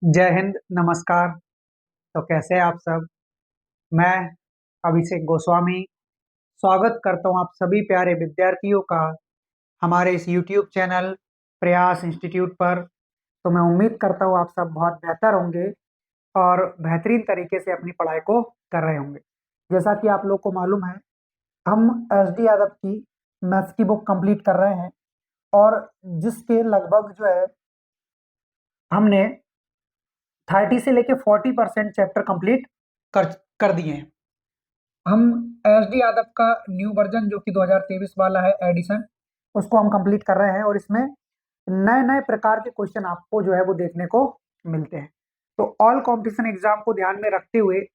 जय हिंद, नमस्कार। तो कैसे हैं आप सब? मैं अभिषेक गोस्वामी स्वागत करता हूं आप सभी प्यारे विद्यार्थियों का हमारे इस YouTube चैनल प्रयास इंस्टीट्यूट पर। तो मैं उम्मीद करता हूं आप सब बहुत बेहतर होंगे और बेहतरीन तरीके से अपनी पढ़ाई को कर रहे होंगे। जैसा कि आप लोग को मालूम है, हम SD यादव की मैथ्स की बुक कंप्लीट कर रहे हैं और जिसके लगभग जो है हमने 30 से लेके 40% चैप्टर कंप्लीट कर कर दिए हैं। हम SD यादव का न्यू वर्जन जो कि 2023 वाला है एडिशन, उसको हम कंप्लीट कर रहे हैं और इसमें नए नए प्रकार के क्वेश्चन आपको जो है वो देखने को मिलते हैं। तो ऑल कंपटीशन एग्जाम को ध्यान में रखते हुए,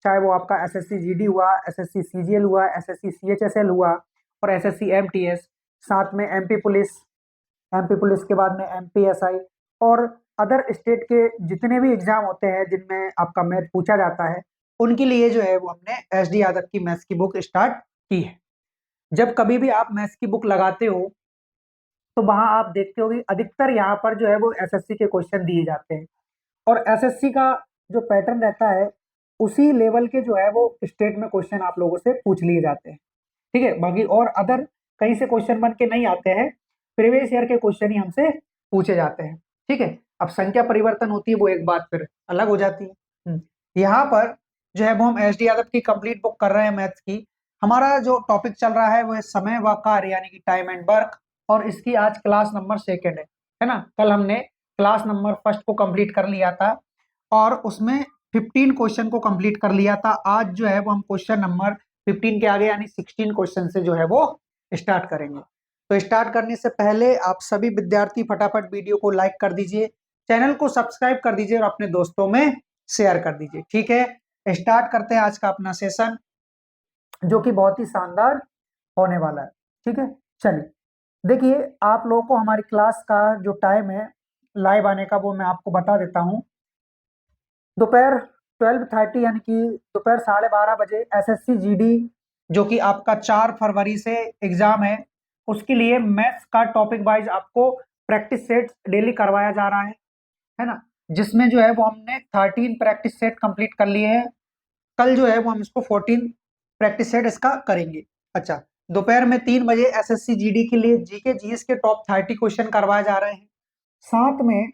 चाहे वो आपका SSC GD हुआ, SSC CGL हुआ, SSC CHSL हुआ और SSC MTS, साथ में MP पुलिस के बाद में MPSI और अदर स्टेट के जितने भी एग्जाम होते हैं जिनमें आपका मैथ पूछा जाता है, उनके लिए जो है वो हमने SD यादव की मैथ्स की बुक स्टार्ट की है। जब कभी भी आप मैथ्स की बुक लगाते हो तो वहां आप देखते हो कि अधिकतर यहाँ पर जो है वो SSC के क्वेश्चन दिए जाते हैं और SSC का जो पैटर्न रहता है उसी लेवल के जो है वो स्टेट में क्वेश्चन आप लोगों से पूछ लिए जाते हैं। ठीक है, बाकी और अदर कहीं से क्वेश्चन बन के नहीं आते हैं, प्रीवियस ईयर के क्वेश्चन ही हमसे पूछे जाते हैं। ठीक है, अब संख्या परिवर्तन होती है वो एक बात फिर अलग हो जाती है। यहाँ पर जो है वो हम SD यादव की कंप्लीट बुक कर रहे हैं मैथ्स की। हमारा जो टॉपिक चल रहा है वो है समय व कार्य यानी कि टाइम एंड वर्क, और इसकी आज क्लास नंबर 2 है ना। कल हमने क्लास नंबर 1 को कंप्लीट कर लिया था और उसमें 15 क्वेश्चन को कंप्लीट कर लिया था। आज जो है वो हम क्वेश्चन नंबर 15 के आगे यानी 16 क्वेश्चन से जो है वो स्टार्ट करेंगे। तो स्टार्ट करने से पहले आप सभी विद्यार्थी फटाफट वीडियो को लाइक कर दीजिए, चैनल को सब्सक्राइब कर दीजिए और अपने दोस्तों में शेयर कर दीजिए। ठीक है, स्टार्ट करते हैं आज का अपना सेशन जो कि बहुत ही शानदार होने वाला है। ठीक है, चलिए देखिए, आप लोगों को हमारी क्लास का जो टाइम है लाइव आने का वो मैं आपको बता देता हूँ। दोपहर 12:30 यानी कि दोपहर 12:30 बजे SSC GD जो कि आपका 4 फरवरी से एग्जाम है, उसके लिए मैथ्स का टॉपिक वाइज आपको प्रैक्टिस सेट डेली करवाया जा रहा है ना। जिसमें जो है वो हमने 13 प्रैक्टिस सेट कंप्लीट कर लिए हैं। कल जो है वो हम इसको 14 प्रैक्टिस सेट इसका करेंगे। अच्छा, दोपहर में 3 बजे SSC GD के लिए GK GS के टॉप 30 क्वेश्चन करवाए जा रहे हैं। साथ में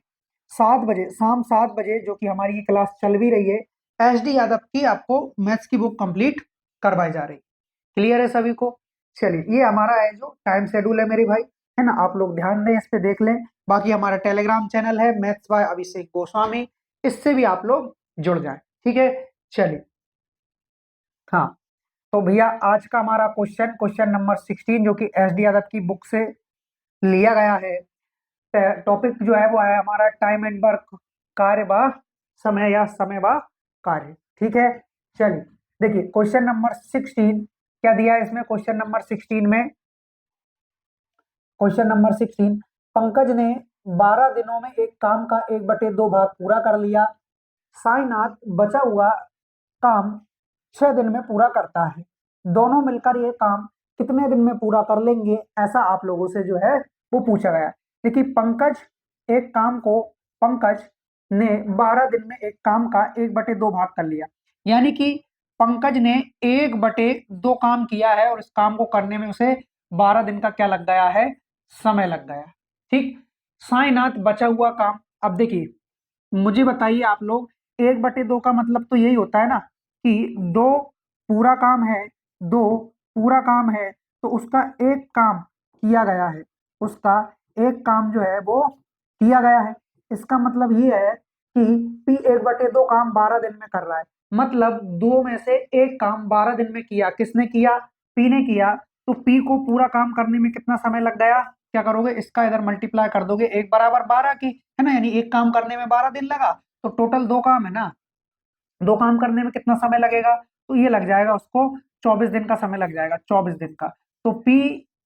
7 बजे, शाम 7 बजे जो कि हमारी ये क्लास चल भी रही है, SD यादव की आपको मैथ्स की बुक कंप्लीट करवाई जा रही। क्लियर है सभी को? चलिए, ये हमारा है जो टाइम शेड्यूल है मेरे भाई, है ना। आप लोग ध्यान दें, इस पे देख लें। बाकी हमारा टेलीग्राम चैनल है मैथ्स बाय अभिषेक गोस्वामी, इससे भी आप लोग जुड़ जाएं। ठीक है, चलिए। हाँ, तो भैया आज का हमारा क्वेश्चन नंबर 16 जो कि SD यादव की बुक से लिया गया है। टॉपिक जो है वो है हमारा टाइम एंड वर्क, कार्य व समय या समय व कार्य। ठीक है, चलिए देखिए क्वेश्चन नंबर 16 क्या दिया है इसमें। क्वेश्चन नंबर 16 पंकज ने 12 दिनों में एक काम का 1/2 भाग पूरा कर लिया। साईनाथ बचा हुआ काम 6 दिन में पूरा करता है। दोनों मिलकर ये काम कितने दिन में पूरा कर लेंगे, ऐसा आप लोगों से जो है वो पूछा गया। देखिए पंकज ने 12 दिन में एक काम का 1/2 भाग कर लिया, यानी कि पंकज ने 1/2 काम किया है और इस काम को करने में उसे 12 दिन का क्या लग गया है, समय लग गया। ठीक, साईनाथ बचा हुआ काम। अब देखिए मुझे बताइए आप लोग, 1/2 का मतलब तो यही होता है ना कि दो पूरा काम है, दो पूरा काम है तो उसका एक काम किया गया है, उसका एक काम जो है वो किया गया है। इसका मतलब ये है कि P 1/2 काम 12 दिन में कर रहा है, मतलब दो में से एक काम 12 दिन में किया। किसने किया? P ने किया। तो P को पूरा काम करने में कितना समय लग गया? क्या करोगे, इसका इधर मल्टीप्लाई कर दोगे 1 = 12 की, है ना, यानी एक काम करने में 12 दिन लगा तो टोटल 2 काम है ना। 2 काम करने में कितना समय लगेगा? तो ये लग जाएगा उसको 24 दिन का समय लग जाएगा, 24 दिन का। तो P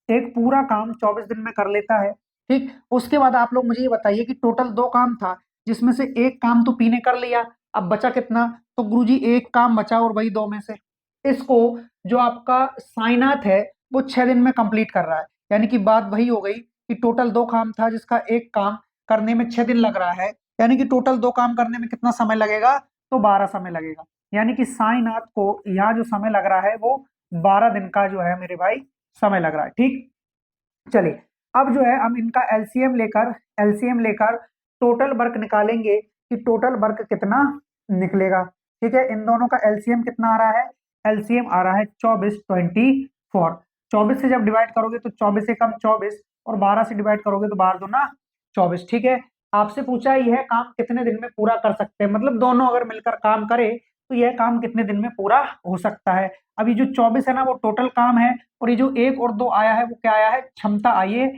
एक पूरा काम 24 दिन में कर लेता है। ठीक, उसके बाद आप लोग मुझे ये बताइए कि टोटल 2 काम था जिसमें से एक काम तो P ने कर लिया, अब बचा कितना? तो गुरुजी एक काम बचा और वही 2 में से इसको जो आपका साइनाथ है वो 6 दिन में कंप्लीट कर रहा है। यानी कि बात वही हो गई कि टोटल 2 काम था जिसका एक काम करने में 6 दिन लग रहा है, यानी कि टोटल 2 काम करने में कितना समय लगेगा, तो 12 समय लगेगा। यानी कि साईनाथ को यहाँ जो समय लग रहा है वो 12 दिन का जो है मेरे भाई समय लग रहा है। ठीक, चलिए अब जो है हम इनका एलसीएम लेकर टोटल वर्क निकालेंगे कि टोटल वर्क कितना निकलेगा। ठीक है, इन दोनों का एलसीएम कितना आ रहा है, एलसीएम आ रहा है 24, 24। 24 से जब डिवाइड करोगे तो 24 से कम 24, और 12 से डिवाइड करोगे तो 12 दूना 24। ठीक है, आपसे पूछा यह काम कितने दिन में पूरा कर सकते हैं, मतलब दोनों अगर मिलकर काम करे तो यह काम कितने दिन में पूरा हो सकता है। अब ये जो 24 है ना वो टोटल काम है, और ये जो 1 और 2 आया है वो क्या आया है, क्षमता आई है,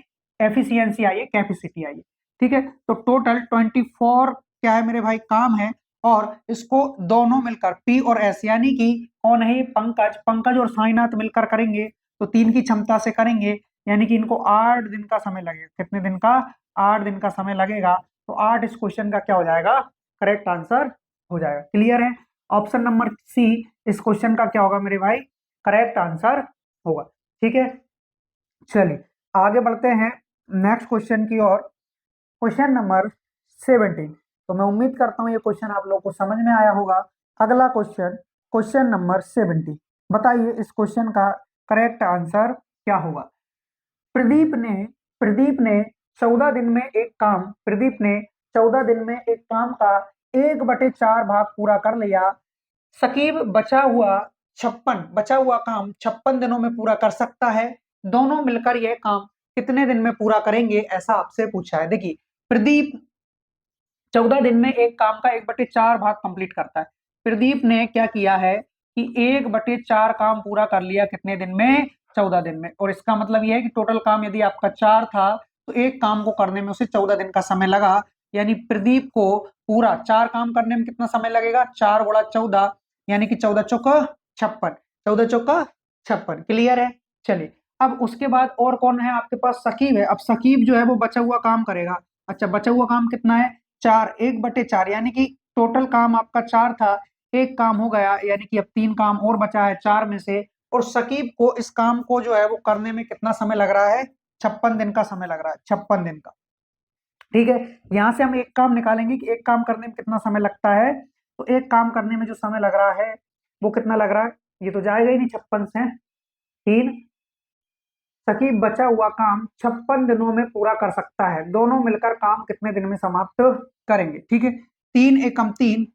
एफिशिएंसी आई है, कैपेसिटी आई है। ठीक है, तो टोटल 24 क्या है मेरे भाई, काम है। और इसको दोनों मिलकर पी और एस, यानी कि कौन है, पंकज पंकज और साईनाथ मिलकर करेंगे तो 3 की क्षमता से करेंगे, यानी कि इनको 8 दिन का समय लगेगा। कितने दिन का, 8 दिन का समय लगेगा। तो 8 इस क्वेश्चन का क्या हो जाएगा, करेक्ट आंसर हो जाएगा। क्लियर है, ऑप्शन नंबर सी इस क्वेश्चन का क्या होगा मेरे भाई, करेक्ट आंसर होगा। ठीक है, चलिए आगे बढ़ते हैं नेक्स्ट क्वेश्चन की ओर। Question number 17। तो मैं उम्मीद करता हूं ये क्वेश्चन आप लोगों को समझ में आया होगा। अगला क्वेश्चन, क्वेश्चन नंबर 17, बताइए इस क्वेश्चन का करेक्ट आंसर क्या होगा। प्रदीप ने प्रदीप ने 14 दिन में एक काम प्रदीप ने 14 दिन में एक काम का 1/4 भाग पूरा कर लिया। सकीब बचा हुआ काम 56 दिनों में पूरा कर सकता है। दोनों मिलकर यह काम कितने दिन में पूरा करेंगे, ऐसा आपसे पूछा है। देखिए, प्रदीप 14 दिन में एक काम का 1/4 भाग कंप्लीट करता है। प्रदीप ने क्या किया है कि 1/4 काम पूरा कर लिया कितने दिन में, 14 दिन में। और इसका मतलब यह है कि टोटल काम यदि आपका 4 था तो एक काम को करने में उसे 14 दिन का समय लगा। यानी प्रदीप को पूरा 4 काम करने में कितना समय लगेगा, 4 × 14, यानी कि 14 × 56, 14 × 56। क्लियर है, चलिए अब उसके बाद और कौन है आपके पास, सकीब है। अब सकीब जो है वो बचा हुआ काम करेगा। अच्छा, बचा हुआ काम कितना है, 4, 1/4, यानी कि टोटल काम आपका 4 था, एक काम हो गया, यानी कि अब 3 काम और बचा है 4 में से। और सकीब को इस काम को जो है वो करने में कितना समय लग रहा है, 56 दिन का समय लग रहा है, 56 दिन का। ठीक है, यहां से हम एक काम निकालेंगे कि एक काम करने में कितना समय लगता है। तो एक काम करने में जो समय लग रहा है वो कितना लग रहा है, ये तो जाएगा ही नहीं 56 से 3। सकीब बचा हुआ काम 56 दिनों में पूरा कर सकता है। दोनों मिलकर काम कितने दिन में समाप्त करेंगे। ठीक है, 3 × 3,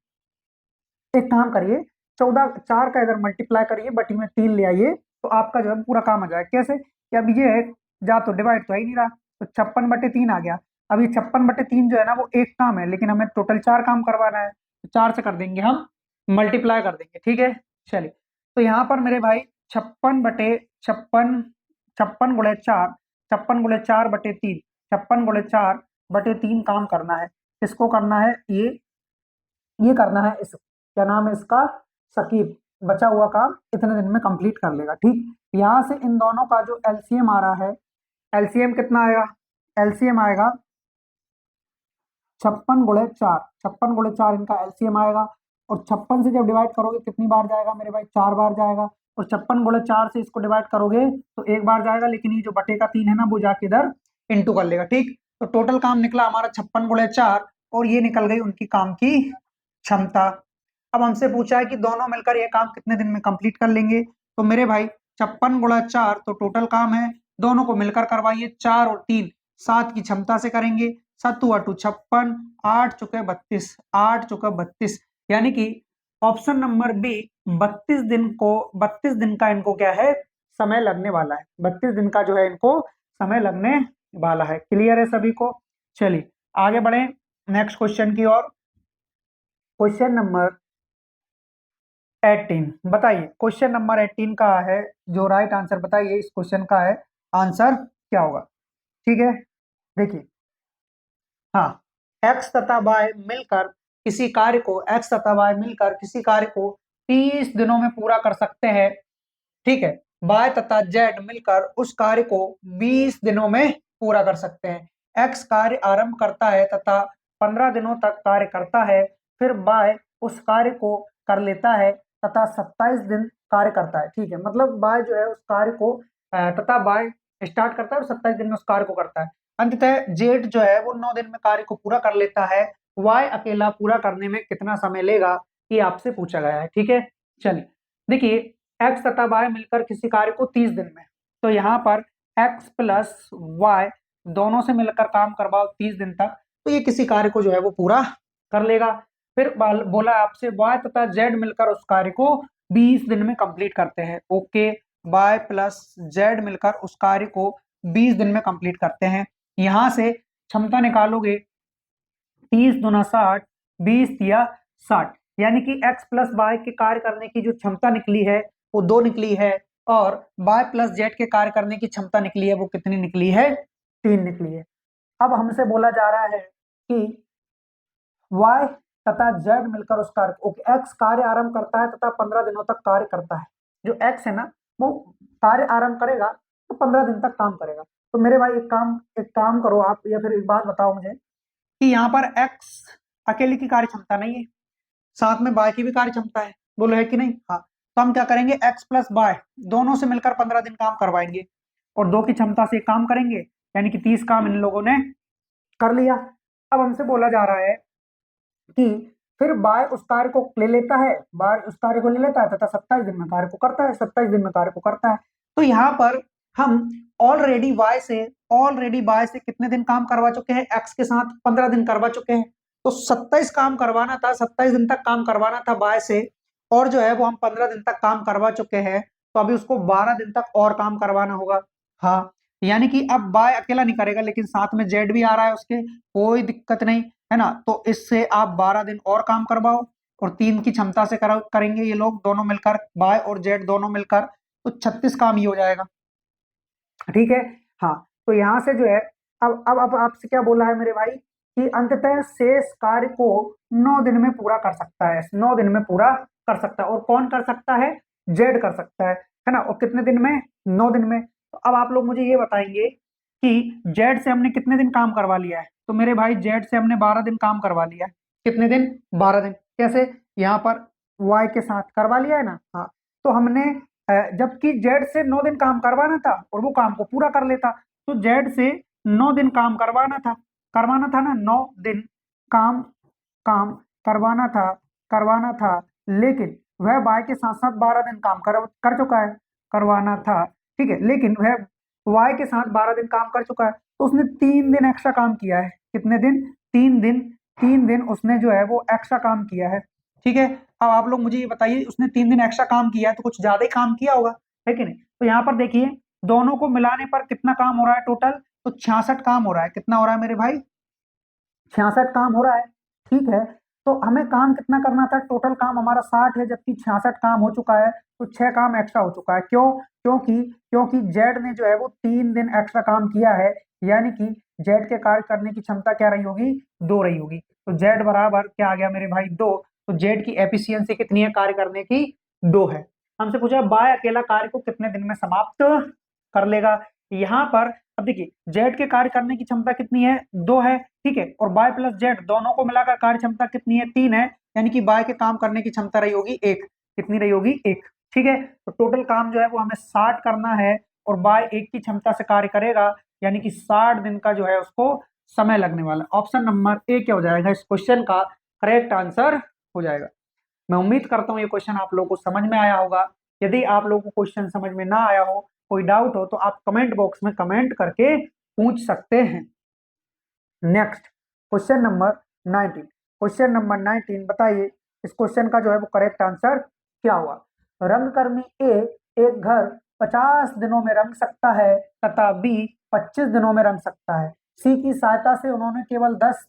एक काम करिए, 14, 4 का इधर मल्टीप्लाई करिए, बटी में 3 ले आइए, तो आपका जो है पूरा काम आ जाएगा। कैसे कि अब ये है, जा तो डिवाइड तो है ही नहीं रहा, तो 56/3 आ गया। अब ये 56/3 जो है ना वो एक काम है, लेकिन हमें टोटल 4 काम करवाना है, तो 4 से कर देंगे हम, मल्टीप्लाई कर देंगे। ठीक है, चलिए तो यहाँ पर मेरे भाई 56/56, 56 × 4, 56 × 4/3, 56 × 4/3 काम करना है। किसको करना है, ये करना है, इस क्या नाम है इसका, सकीब बचा हुआ काम इतने दिन में कंप्लीट कर लेगा। ठीक, यहां से इन दोनों का जो एलसीएम आ रहा है, एलसीएम कितना आएगा, एलसीएम आएगा 56 × 4, 56 × 4 इनका एलसीएम आएगा। और 56 से जब डिवाइड करोगे कितनी बार जाएगा मेरे भाई, 4 बार जाएगा। और 56 × 4 से इसको डिवाइड करोगे तो एक बार जाएगा, लेकिन ये जो बटे का 3 है ना वो जाके इधर इंटू कर लेगा। ठीक, तो टोटल काम निकला हमारा 56 × 4, और ये निकल गई उनकी काम की क्षमता। अब हमसे पूछा है कि दोनों मिलकर ये काम कितने दिन में कंप्लीट कर लेंगे। तो मेरे भाई 56 × 4 तो टोटल काम है, दोनों को मिलकर करवाइए, 4 और 3 7 की क्षमता से करेंगे। 7 × 2 = 56, 8 × 32, 8 × 32, यानी कि ऑप्शन नंबर बी 32 दिन का इनको क्या है, समय लगने वाला है। 32 दिन का जो है इनको समय लगने वाला है। क्लियर है सभी को, चलिए आगे बढ़े नेक्स्ट क्वेश्चन की ओर। क्वेश्चन नंबर 18, बताइए क्वेश्चन नंबर 18 का है जो राइट आंसर, बताइए इस क्वेश्चन का है आंसर क्या होगा। ठीक है, देखिए, हाँ, एक्स तथा वाई मिलकर किसी कार्य को 30 दिनों में पूरा कर सकते हैं। ठीक है, वाई तथा जेड मिलकर उस कार्य को 20 दिनों में पूरा कर सकते हैं। एक्स कार्य आरंभ करता है तथा 15 दिनों तक कार्य करता है, फिर वाई उस कार्य को कर लेता है तथा 27 दिन कार्य करता है। ठीक है, मतलब वाई जो है उस कार्य को तथा वाई स्टार्ट करता है और 27 दिन में उस कार्य को करता है। अंततः जेड जो है वो 9 दिन में कार्य को पूरा कर लेता है। y अकेला पूरा करने में कितना समय लेगा, ये आपसे पूछा गया है। ठीक है, चलिए देखिए, x तथा y मिलकर किसी कार्य को 30 दिन में, तो यहाँ पर x प्लस y दोनों से मिलकर काम करवाओ 30 दिन तक, तो ये किसी कार्य को जो है वो पूरा कर लेगा। फिर बोला आपसे y तथा z मिलकर उस कार्य को 20 दिन में कंप्लीट करते हैं। ओके, y प्लस z मिलकर उस कार्य को 20 दिन में कंप्लीट करते हैं। यहां से क्षमता निकालोगे, 30 दूना 60, 20 या 60, यानी कि x प्लस वाई के कार्य करने की जो क्षमता निकली है वो 2 निकली है, और y प्लस जेड के कार्य करने की क्षमता निकली है वो कितनी निकली है, 3 निकली है। अब हमसे बोला जा रहा है कि y तथा z मिलकर उस कार्य को, x कार्य आरंभ करता है तथा 15 दिनों तक कार्य करता है। जो x है ना, वो कार्य आरंभ करेगा तो 15 दिन तक काम करेगा। तो मेरे भाई एक काम करो आप, या फिर एक बात बताओ मुझे कि यहाँ पर x अकेले की कार्य क्षमता नहीं है, साथ में y की भी कार्य क्षमता है, बोलो है कि नहीं। हाँ, तो हम क्या करेंगे, x प्लस y दोनों से मिलकर 15 दिन काम करवाएंगे और 2 की क्षमता से काम करेंगे, यानी कि 30 काम इन लोगों ने कर लिया। अब हमसे बोला जा रहा है कि फिर y उस कार्य को ले लेता है, y उस कार्य को ले लेता है तथा 27 दिन में कार्य को करता है, 27 दिन में कार्य को करता है। तो यहाँ पर हम ऑलरेडी y से कितने दिन काम करवा चुके हैं, x के साथ 15 दिन करवा चुके हैं, तो 27 काम करवाना था, 27 दिन तक काम करवाना था y से, और जो है वो हम 15 दिन तक काम करवा चुके हैं, तो अभी उसको 12 दिन तक और काम करवाना होगा। हाँ, यानी कि अब y अकेला नहीं करेगा, लेकिन साथ में z भी आ रहा है उसके, कोई दिक्कत नहीं है ना। तो इससे आप 12 दिन और काम करवाओ, और 3 की क्षमता से करेंगे ये लोग दोनों मिलकर, y और z दोनों मिलकर, तो 36 काम ही हो जाएगा। ठीक है, हाँ, तो यहां से जो है, अब आपसे क्या बोला है मेरे भाई कि अंततः शेष कार्य को 9 दिन में पूरा कर सकता है, 9 दिन में पूरा कर सकता है। और कौन कर सकता है, जेड कर सकता है ना। और कितने दिन में, 9 दिन में। तो अब आप लोग मुझे ये बताएंगे कि जेड से हमने कितने दिन काम करवा लिया है, तो मेरे भाई जेड से हमने 12 दिन काम करवा लिया है। कितने दिन, 12 दिन। कैसे, यहाँ पर वाई के साथ करवा लिया है ना। हाँ, तो हमने जबकि जेड से 9 दिन काम करवाना था और वो काम को पूरा कर लेता, तो जेड से 9 दिन काम करवाना था ना, 9 दिन काम काम करवाना था, लेकिन वह वाई के साथ साथ 12 दिन काम कर चुका है, करवाना था। ठीक है, लेकिन वह वाई के साथ 12 दिन काम कर चुका है, तो उसने 3 दिन एक्स्ट्रा काम किया है। कितने दिन, 3 दिन उसने जो है वो एक्स्ट्रा काम किया है। ठीक है, अब आप लोग मुझे ये बताइए, उसने 3 दिन एक्स्ट्रा काम किया है तो कुछ ज्यादा ही काम किया होगा, है कि नहीं। तो यहाँ पर देखिए, दोनों को मिलाने पर कितना काम हो रहा है टोटल, तो 66 काम हो रहा है। कितना हो रहा है मेरे भाई, 66 काम हो रहा है। ठीक है, तो हमें काम कितना करना था, टोटल काम हमारा 60 है, जबकि 66 काम हो चुका है, तो 6 काम एक्स्ट्रा हो चुका है। क्यों, क्योंकि जेड ने जो है वो 3 दिन एक्स्ट्रा काम किया है, यानी कि जेड के कार्य करने की क्षमता क्या रही होगी, 2 रही होगी। तो जेड बराबर क्या आ गया मेरे भाई, 2। तो जेड की एफिशिएंसी कितनी है कार्य करने की, 2 है। हमसे पूछा बाय अकेला कार्य को कितने दिन में समाप्त कर लेगा। यहाँ पर अब देखिए, जेड के कार्य करने की क्षमता कितनी है, 2 है। ठीक है, और बाय प्लस जेड दोनों को मिलाकर कार्य क्षमता कितनी है, 3 है, यानी कि बाय के काम करने की क्षमता रही होगी 1। कितनी रही होगी, 1। ठीक है, तो टोटल काम जो है वो हमें 60 करना है, और बाय 1 की क्षमता से कार्य करेगा, यानी कि 60 दिन का जो है उसको समय लगने वाला। ऑप्शन नंबर ए क्या हो जाएगा, इस क्वेश्चन का करेक्ट आंसर हो जाएगा। मैं उम्मीद करता हूँ ये क्वेश्चन आप लोगों को समझ में आया होगा। यदि आप लोगों को क्वेश्चन समझ में ना आया हो, कोई डाउट हो, तो आप कमेंट बॉक्स में कमेंट करके पूछ सकते हैं। Next, question number 19। Question number 19 बताइए, इस क्वेश्चन का जो है वो करेक्ट आंसर क्या हुआ। रंगकर्मी ए एक घर 50 दिनों में रंग सकता है तथा बी 25 दिनों में रंग सकता है। सी की सहायता से उन्होंने केवल 10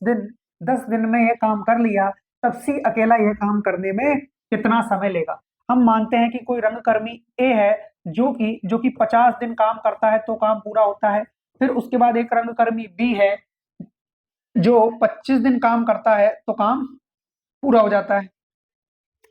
दिन में यह काम कर लिया, तब सी अकेला यह काम करने में कितना समय लेगा। हम मानते हैं कि कोई रंगकर्मी ए है जो कि 50 दिन काम करता है तो काम पूरा होता है। फिर उसके बाद एक रंगकर्मी बी है जो 25 दिन काम करता है तो काम पूरा हो जाता है।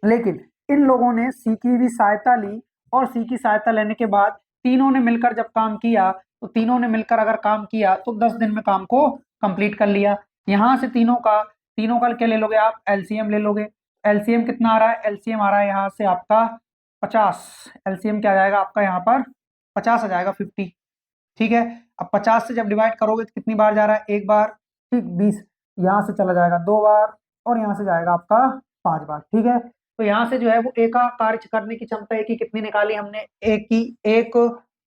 लेकिन इन लोगों ने सी की भी सहायता ली, और सी की सहायता लेने के बाद तीनों ने मिलकर जब काम किया, तो तीनों ने मिलकर अगर काम किया तो 10 दिन में काम को कंप्लीट कर लिया। यहां से तीनों का क्या ले लोगे आप, एलसीएम ले लोगे। एलसीएम कितना आ रहा है, एलसीएम आ रहा है यहाँ से आपका 50। एलसीएम क्या आ जाएगा आपका यहाँ पर, 50 आ जाएगा, 50। ठीक है, अब 50 से जब डिवाइड करोगे तो कितनी बार जा रहा है, एक बार। ठीक, 20। यहाँ से चला जाएगा 2 बार और यहाँ से जाएगा आपका 5 बार। ठीक है, तो यहाँ से जो है वो ए का कार्य करने की क्षमता ए की कितनी निकाली हमने, ए की 1,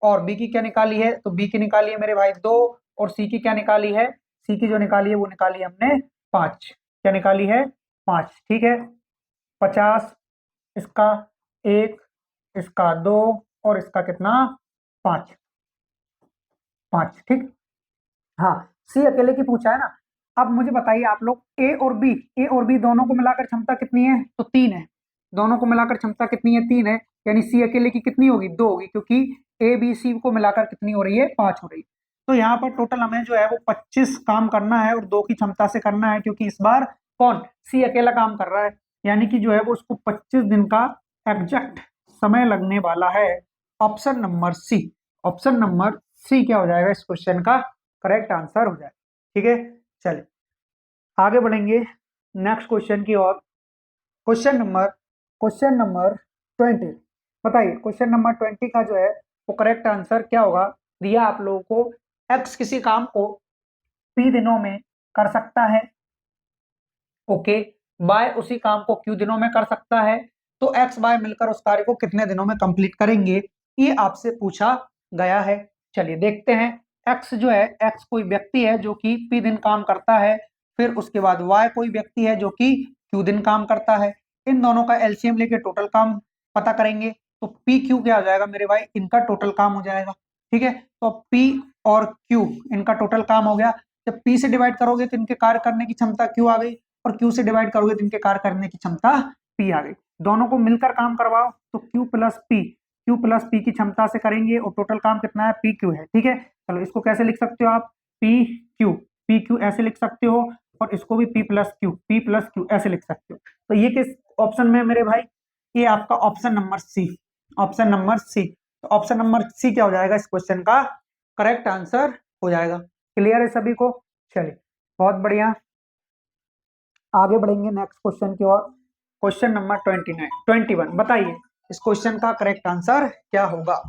और बी की क्या निकाली है, तो बी की निकाली है मेरे भाई 2, और सी की क्या निकाली है, सी की जो निकाली है वो निकाली है हमने 5। क्या निकाली है, 5। ठीक है, 50, इसका 1, इसका 2, और इसका कितना, 5, 5। ठीक, हाँ, सी अकेले की पूछा है ना। अब मुझे बताइए आप लोग, ए और बी दोनों को मिलाकर क्षमता कितनी है, तो 3 है। दोनों को मिलाकर क्षमता कितनी है, 3 है। यानी सी अकेले की कितनी होगी, 2 होगी, क्योंकि ए बी सी को मिलाकर कितनी हो रही है, 5 हो रही है। तो यहाँ पर टोटल हमें जो है वो 25 काम करना है, और 2 की क्षमता से करना है, क्योंकि इस बार कौन, सी अकेला काम कर रहा है। यानी कि जो है वो उसको 25 दिन का एग्जैक्ट समय लगने वाला है। Option number C, option number C क्या हो जाएगा इस क्वेश्चन का करेक्ट आंसर हो जाए। ठीक है, चलिए आगे बढ़ेंगे नेक्स्ट क्वेश्चन की ओर। क्वेश्चन नंबर 20, बताइए क्वेश्चन नंबर 20 का जो है वो करेक्ट आंसर क्या होगा। दिया आप लोगों को, एक्स किसी काम को पी दिनों में कर सकता है, ओके, बाय उसी काम को क्यू दिनों में कर सकता है, तो एक्स बाय मिलकर उस कार्य को कितने दिनों में कंप्लीट करेंगे, ये आपसे पूछा गया है। चलिए देखते हैं। एक्स जो है, एक्स कोई व्यक्ति है जो कि पी दिन काम करता है, फिर उसके बाद वाई कोई व्यक्ति है जो कि क्यू दिन काम करता है। इन दोनों का एलसीएम लेके टोटल काम पता करेंगे, तो पी क्यू क्या हो जाएगा मेरे भाई, इनका टोटल काम हो जाएगा। ठीक है, तो पी और क्यू इनका टोटल काम हो गया। जब पी से डिवाइड करोगे तो इनके कार्य करने की क्षमता क्यू आ गई, और क्यू से डिवाइड करोगे तो इनके कार्य करने की क्षमता पी आ गई। दोनों को मिलकर काम करवाओ तो क्यू प्लस पी की क्षमता से करेंगे, और टोटल काम कितना है, पी क्यू है। ठीक है, चलो इसको कैसे लिख सकते हो आप, पी क्यू ऐसे लिख सकते हो, और इसको भी पी प्लस क्यू ऐसे लिख सकते हो। तो ये किस ऑप्शन में है मेरे भाई, ये आपका option number C, option number C. तो ऑप्शन नंबर सी क्या हो जाएगा इस क्वेश्चन का करेक्ट आंसर हो जाएगा। क्लियर है सभी को, चलिए बहुत बढ़िया, आगे बढ़ेंगे नेक्स्ट क्वेश्चन की ओर। क्वेश्चन नंबर 21, बताइए इस क्वेश्चन का करेक्ट आंसर क्या होगा।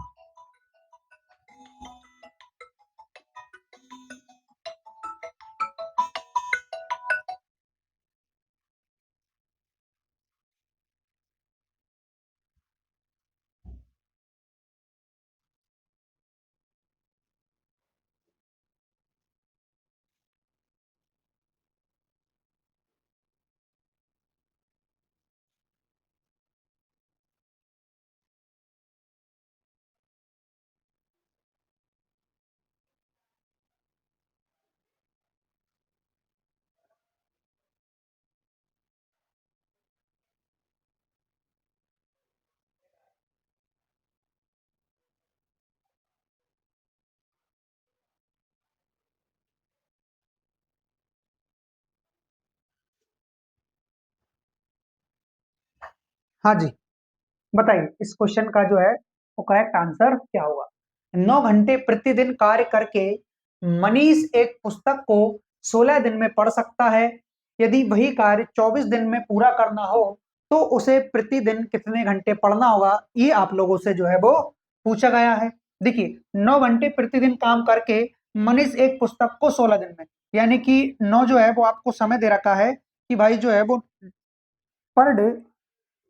हाँ जी, बताइए इस क्वेश्चन का जो है वो करेक्ट आंसर क्या होगा। 9 घंटे प्रतिदिन कार्य करके मनीष एक पुस्तक को 16 दिन में पढ़ सकता है। यदि वही कार्य 24 दिन में पूरा करना हो तो उसे प्रतिदिन कितने घंटे पढ़ना होगा, ये आप लोगों से जो है वो पूछा गया है। देखिए 9 घंटे प्रतिदिन काम करके मनीष एक पुस्तक को 16 दिन में, यानी कि 9 जो है वो आपको समय दे रखा है कि भाई जो है वो पर डे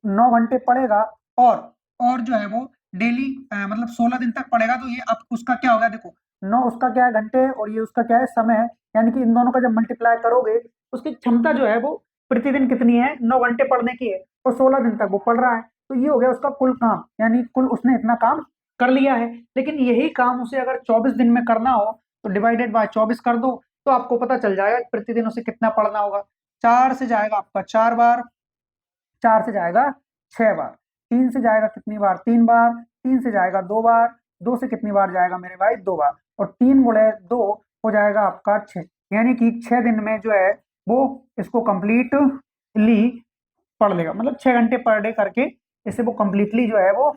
9 घंटे पढ़ेगा, और जो है वो डेली मतलब 16 दिन तक पढ़ेगा, तो ये अब उसका क्या होगा, देखो 9 उसका क्या है घंटे, और ये उसका क्या है समय है। यानी कि इन दोनों का जब मल्टीप्लाई करोगे उसकी क्षमता जो है वो प्रतिदिन कितनी है, 9 घंटे पढ़ने की है, और 16 दिन तक वो पढ़ रहा है, तो ये हो गया उसका कुल काम, यानी कुल उसने इतना काम कर लिया है। लेकिन यही काम उसे अगर 24 दिन में करना हो तो डिवाइडेड बाय 24 कर दो, तो आपको पता चल जाएगा कि प्रतिदिन उसे कितना पढ़ना होगा। 4 से जाएगा आपका 4 बार, 4 से जाएगा 6 बार, 3 से जाएगा कितनी बार, 3 बार, 3 से जाएगा 2 बार, 2 से कितनी बार जाएगा मेरे भाई, 2 बार, और 3 गुणे 2 हो जाएगा आपका 6। यानी कि 6 दिन में जो है वो इसको कंप्लीटली पढ़ लेगा, मतलब 6 घंटे पर डे करके इसे वो कंप्लीटली जो है वो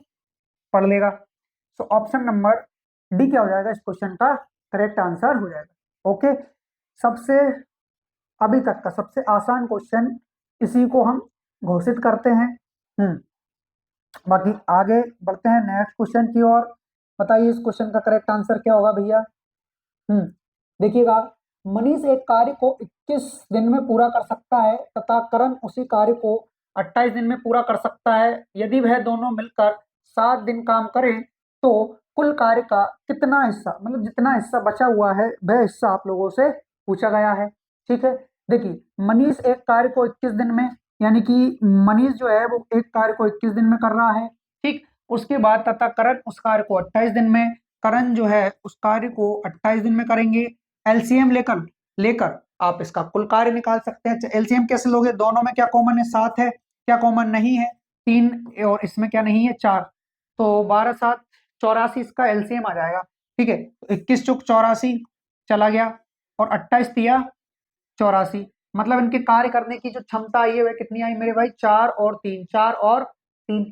पढ़ लेगा। तो ऑप्शन नंबर डी क्या हो जाएगा इस क्वेश्चन का करेक्ट आंसर हो जाएगा। ओके, सबसे अभी तक का सबसे आसान क्वेश्चन इसी को हम घोषित करते हैं। बाकी आगे बढ़ते हैं नेक्स्ट क्वेश्चन की ओर। बताइए इस क्वेश्चन का करेक्ट आंसर क्या होगा भैया। देखिएगा, मनीष एक कार्य को 21 दिन में पूरा कर सकता है तथा करण उसी कार्य को 28 दिन में पूरा कर सकता है। यदि वह दोनों मिलकर 7 दिन काम करें तो कुल कार्य का कितना हिस्सा, मतलब जितना हिस्सा बचा हुआ है वह हिस्सा आप लोगों से पूछा गया है। ठीक है, देखिए मनीष एक कार्य को 21 दिन में, यानी कि मनीष जो है वो एक कार्य को 21 दिन में कर रहा है। ठीक, उसके बाद तथा करण उस कार्य को 28 दिन में, करण जो है उस कार्य को 28 दिन में करेंगे। एलसीएम लेकर लेकर आप इसका कुल कार्य निकाल सकते हैं। एलसीएम कैसे लोगे, दोनों में क्या कॉमन है, 7 है, क्या कॉमन नहीं है, 3, और इसमें क्या नहीं है, 4, तो 12 7 84 इसका एलसीएम आ जाएगा। ठीक है, 21 चुक 84 चला गया और 28 तिया 84, मतलब इनके कार्य करने की जो क्षमता आई है वह कितनी आई मेरे भाई, 4 और 3, 4 और 3।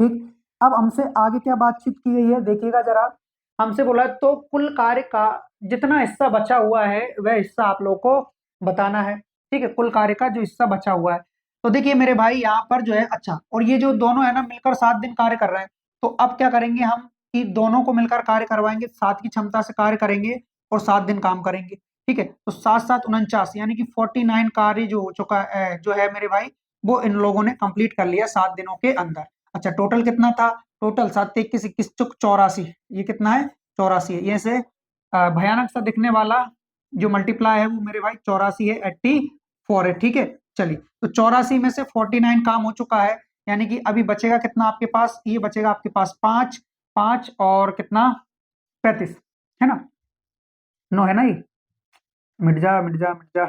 ठीक, अब हमसे आगे क्या बातचीत की गई है देखिएगा जरा। हमसे बोला तो कुल कार्य का जितना हिस्सा बचा हुआ है वह हिस्सा आप लोगों को बताना है। ठीक है, कुल कार्य का जो हिस्सा बचा हुआ है, तो देखिए मेरे भाई यहाँ पर जो है, अच्छा, और ये जो दोनों है ना मिलकर 7 दिन कार्य कर रहे हैं, तो अब क्या करेंगे हम कि दोनों को मिलकर कार्य करवाएंगे, 7 की क्षमता से कार्य करेंगे और 7 दिन काम करेंगे। ठीक है, तो 7 7 49, यानी कि 49 कार्य जो हो चुका है, जो है मेरे भाई, वो इन लोगों ने कंप्लीट कर लिया 7 दिनों के अंदर। अच्छा, टोटल कितना था, टोटल 7 21 21 चुक 84, ये कितना है, 84 है। ये से भयानक सा दिखने वाला जो मल्टीप्लाई है वो मेरे भाई 84 है, 84 है। ठीक है, चलिए, तो 84 में से 49 काम हो चुका है, यानी कि अभी बचेगा कितना आपके पास, ये बचेगा आपके पास 5, 5 और कितना, 35, है ना, 9 है ना, ये मिट जा मिट जा मिट जा।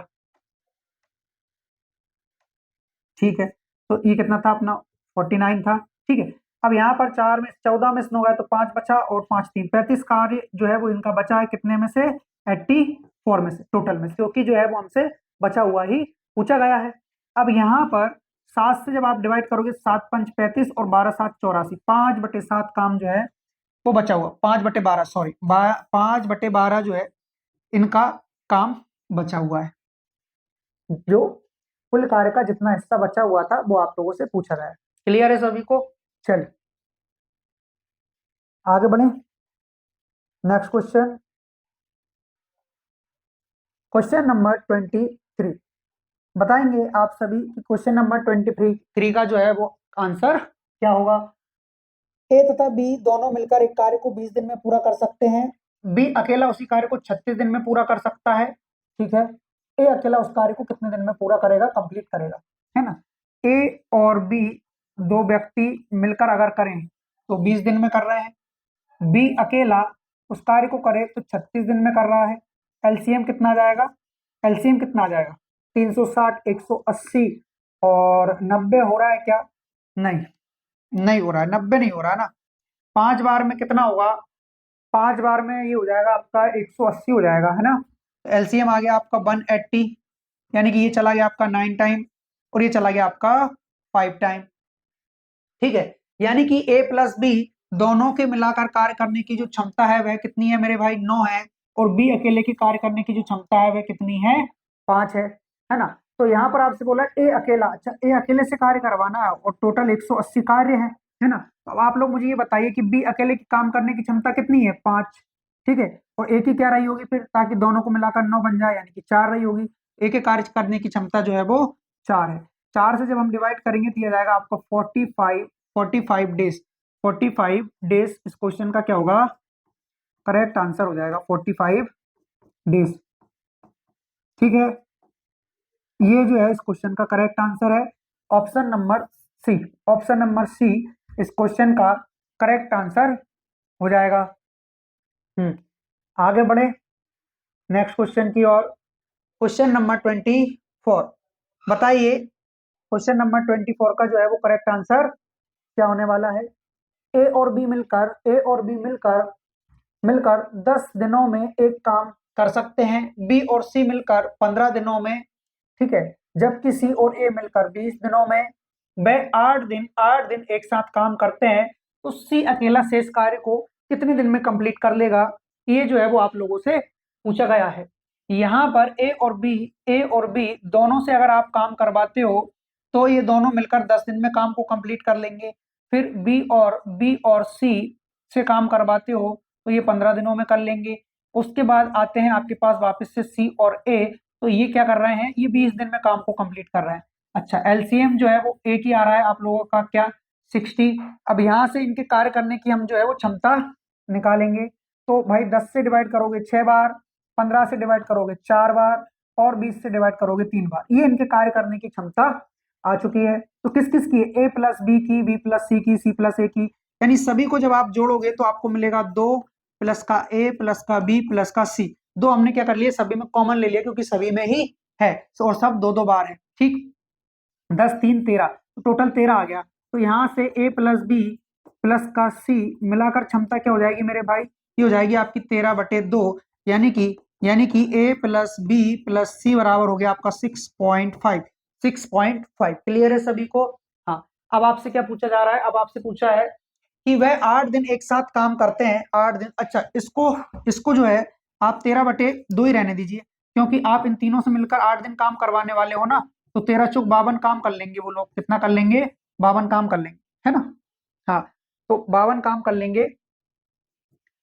ठीक है, तो ये कितना था अपना, 49 था। ठीक है, अब यहाँ पर 4 में 14 में से 9 गया तो 5 बचा और 5 3, 35 कार्य जो है वो इनका बचा है कितने में से, 84 में से, टोटल में से, क्योंकि जो है वो हमसे बचा हुआ ही पूछा गया है। अब यहाँ पर 7 से जब आप डिवाइड करोगे, 7 5 35 और 12 7 84, 5/7 काम जो है वो बचा हुआ, 5/12 सॉरी, 5/12 जो है इनका काम बचा हुआ है। जो कुल कार्य का जितना हिस्सा बचा हुआ था वो आप लोगों से पूछा गया है। क्लियर है सभी को, चल आगे बढ़े। नेक्स्ट क्वेश्चन, क्वेश्चन नंबर 23 बताएंगे आप सभी कि क्वेश्चन नंबर 23 का जो है वो आंसर क्या होगा। ए तथा बी दोनों मिलकर एक कार्य को 20 दिन में पूरा कर सकते हैं। बी अकेला उसी कार्य को 36 दिन में पूरा कर सकता है। ठीक है, ए अकेला उस कार्य को कितने दिन में पूरा करेगा, कंप्लीट करेगा, है ना। ए और बी दो व्यक्ति मिलकर अगर करें तो 20 दिन में कर रहे हैं, बी अकेला उस कार्य को करे तो 36 दिन में कर रहा है। एलसीएम कितना आ जाएगा, एलसीएम कितना आ जाएगा, 360 180 और 90 हो रहा है क्या, नहीं, नहीं हो रहा है, 90 नहीं हो रहा है ना। 5 बार में कितना होगा, 5 बार में ये हो जाएगा आपका 180 हो जाएगा, है ना। एलसीएम आ गया आपका 180, यानी कि ये चला गया आपका 9 टाइम और ये चला गया आपका 5 टाइम। ठीक है, यानी कि ए प्लस बी दोनों के मिलाकर कार्य करने की जो क्षमता है वह कितनी है मेरे भाई, 9 है, और बी अकेले की कार्य करने की जो क्षमता है वह कितनी है, 5 है ना। तो यहाँ पर आपसे बोला ए अकेला, अच्छा ए अकेले से कार्य करवाना है और टोटल 180 कार्य है ना। तो अब आप लोग मुझे ये बताइए कि बी अकेले की काम करने की क्षमता कितनी है, 5। ठीक है, और ए की क्या रही होगी फिर, ताकि दोनों को मिलाकर 9 बन जाए, यानी कि 4 रही होगी। ए के कार्य करने की क्षमता जो है वो 4 है। 4 से जब हम डिवाइड करेंगे तो यह जाएगा आपका 45 डेज, 45 डेज इस क्वेश्चन का क्या होगा, करेक्ट आंसर हो जाएगा 45 डेज। ठीक है, ये जो है इस क्वेश्चन का करेक्ट आंसर है, option number C, option number C इस क्वेश्चन का करेक्ट आंसर हो जाएगा। आगे बढ़े नेक्स्ट क्वेश्चन की ओर। क्वेश्चन नंबर 24 बताइए, क्वेश्चन नंबर 24 का जो है वो करेक्ट आंसर क्या होने वाला है। ए और बी मिलकर मिलकर 10 दिनों में एक काम कर सकते हैं, बी और सी मिलकर 15 दिनों में। ठीक है, जबकि सी और ए मिलकर 20 दिनों में। वे 8 दिन एक साथ काम करते हैं, तो सी अकेला शेष कार्य को कितने दिन में कंप्लीट कर लेगा, ये जो है वो आप लोगों से पूछा गया है। यहाँ पर ए और बी दोनों से अगर आप काम करवाते हो तो ये दोनों मिलकर 10 दिन में काम को कंप्लीट कर लेंगे। फिर बी और सी से काम करवाते हो तो ये 15 दिनों में कर लेंगे। उसके बाद आते हैं आपके पास वापस से सी और ए, तो ये क्या कर रहे हैं, ये 20 दिन में काम को कंप्लीट कर रहे हैं। अच्छा, एलसीएम जो है वो एक ही आ रहा है आप लोगों का क्या, 60। अब यहाँ से इनके कार्य करने की हम जो है वो क्षमता निकालेंगे। तो भाई 10 से डिवाइड करोगे 6 बार, 15 से डिवाइड करोगे 4 बार, और 20 से डिवाइड करोगे 3 बार। ये इनके कार्य करने की क्षमता आ चुकी है। तो किस किस की, ए प्लस बी की, बी प्लस सी की, सी प्लस ए की, यानी सभी को जब आप जोड़ोगे तो आपको मिलेगा 2 प्लस का ए प्लस का बी प्लस का सी। दो हमने क्या कर लिया, सभी में कॉमन ले लिया क्योंकि सभी में ही है, और सब दो दो बार है। ठीक, 10 3 13, तो टोटल 13 आ गया। तो यहाँ से ए प्लस बी प्लस का सी मिलाकर क्षमता क्या हो जाएगी मेरे भाई, ये हो जाएगी आपकी 13/2, यानी कि ए प्लस बी प्लस सी बराबर हो गया आपका 6.5। 6.5 क्लियर है सभी को। हाँ, अब आपसे क्या पूछा जा रहा है, अब आपसे पूछा है कि वह 8 दिन एक साथ काम करते हैं, 8 दिन। अच्छा, इसको इसको जो है आप 13/2 ही रहने दीजिए, क्योंकि आप इन तीनों से मिलकर 8 दिन काम करवाने वाले हो ना, तो 13 चौक 52 काम कर लेंगे वो लोग। कितना कर लेंगे, 52 काम कर लेंगे, है ना। हाँ, तो 52 काम कर लेंगे,